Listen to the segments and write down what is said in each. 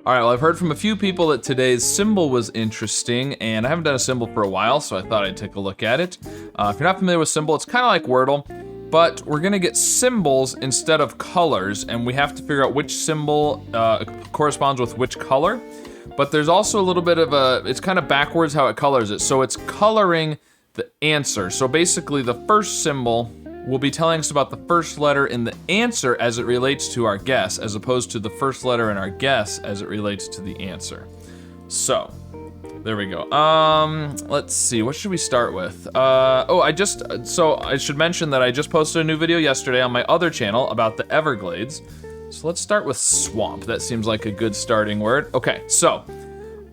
All right, well, I've heard from a few people that today's symbol was interesting, and I haven't done a symbol for a while, so I thought I'd take a look at it. If you're not familiar with Symble, it's kind of like Wordle, but we're gonna get symbols instead of colors, and we have to figure out which symbol corresponds with which color. But there's also a little bit of it's kind of backwards how it colors it. So it's coloring the answer. So basically the first symbol will be telling us about the first letter in the answer as it relates to our guess, as opposed to the first letter in our guess as it relates to the answer. So, there we go. Let's see, what should we start with? So I should mention that I just posted a new video yesterday on my other channel about the Everglades. So let's start with swamp. That seems like a good starting word. Okay, so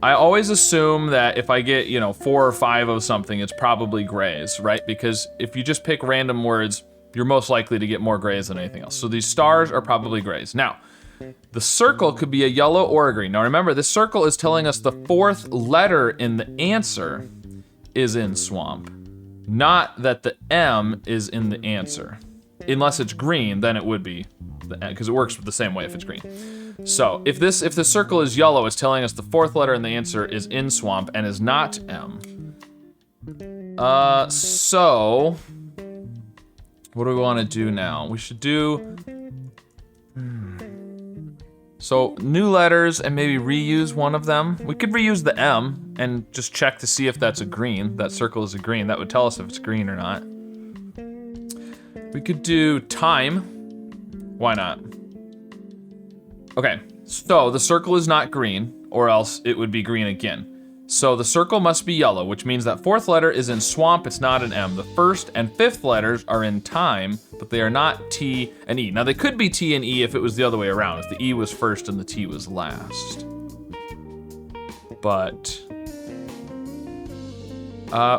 I always assume that if I get, 4 or 5 of something, it's probably grays, right? Because if you just pick random words, you're most likely to get more grays than anything else. So these stars are probably grays. Now, the circle could be a yellow or a green. Now remember, this circle is telling us the 4th letter in the answer is in swamp, not that the M is in the answer. Unless it's green, then it would be, because it works the same way if it's green. So if the circle is yellow, it's telling us the 4th letter in the answer is in swamp and is not M. So what do we want to do now? We should do so new letters and maybe reuse one of them. We could reuse the M and just check to see if that's a green. That circle is a green. That would tell us if it's green or not. We could do time. Why not? Okay, so the circle is not green, or else it would be green again. So the circle must be yellow, which means that 4th letter is in swamp, it's not an M. The 1st and 5th letters are in time, but they are not T and E. Now they could be T and E if it was the other way around, if the E was first and the T was last. But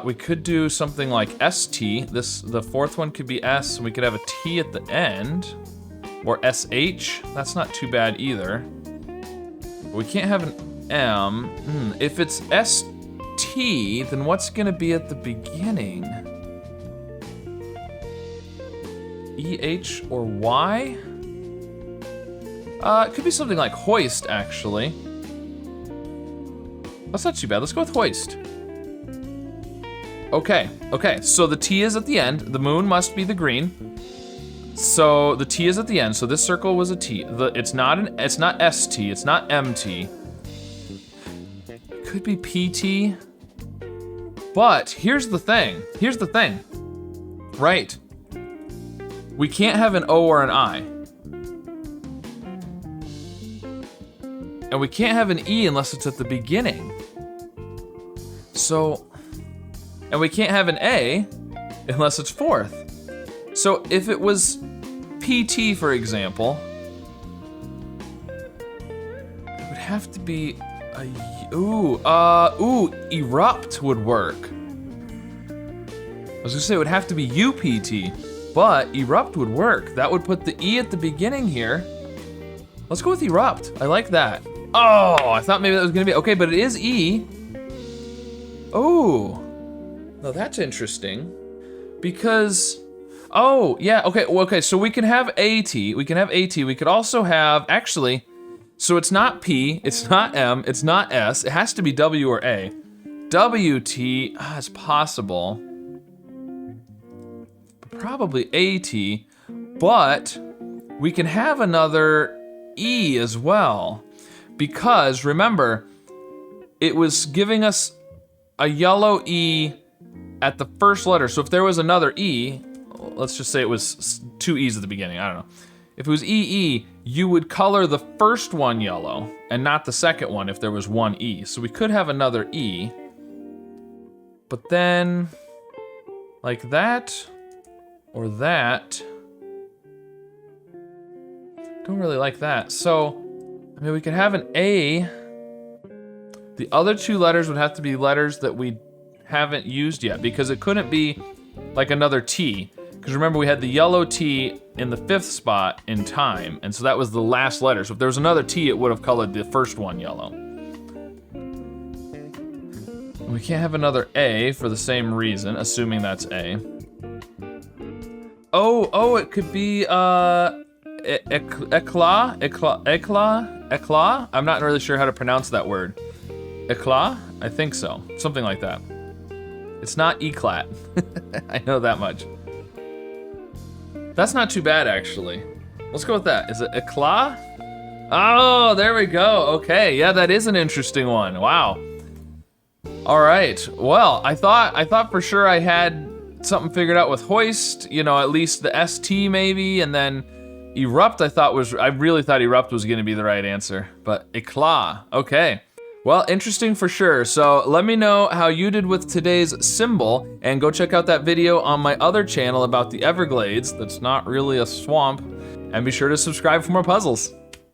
we could do something like ST. The 4th one could be S, and we could have a T at the end. Or SH, that's not too bad either. But we can't have an M. If it's ST, then what's gonna be at the beginning? EH or Y? It could be something like hoist, actually. That's not too bad, let's go with hoist. Okay, so the T is at the end, the moon must be the green. So the T is at the end, so this circle was a T. It's not ST, it's not MT. It could be PT. But here's the thing. Right. We can't have an O or an I. And we can't have an E unless it's at the beginning. So, and we can't have an A unless it's 4th. So if it was PT, for example, it would have to be a, erupt would work. I was gonna say it would have to be UPT, but erupt would work. That would put the E at the beginning here. Let's go with erupt, I like that. Oh, I thought maybe that was gonna be, okay, but it is E. Oh, now that's interesting, because, oh, yeah, okay, so we can have AT, we could also have, actually, so it's not P, it's not M, it's not S, it has to be W or A. WT, it's possible. Probably AT, but we can have another E as well, because remember, it was giving us a yellow E at the first letter, so if there was another E, let's just say it was 2 E's at the beginning, I don't know. If it was EE, you would color the first one yellow and not the second one if there was 1 E. So we could have another E, but then like that or that. Don't really like that. So, I mean, we could have an A. The other 2 letters would have to be letters that we haven't used yet, because it couldn't be like another T. Because remember, we had the yellow T in the 5th spot in time, and so that was the last letter. So if there was another T, it would have colored the first one yellow. We can't have another A for the same reason, assuming that's A. Oh, it could be, Eclat? I'm not really sure how to pronounce that word. Eclat? I think so. Something like that. It's not eclat. I know that much. That's not too bad, actually. Let's go with that. Is it eclat? Oh, there we go. Okay, yeah, that is an interesting one. Wow. All right. Well, I thought for sure I had something figured out with hoist. You know, at least the ST maybe, and then erupt. I really thought erupt was going to be the right answer, but eclat. Okay. Well, interesting for sure. So let me know how you did with today's symbol, and go check out that video on my other channel about the Everglades. That's not really a swamp, and be sure to subscribe for more puzzles.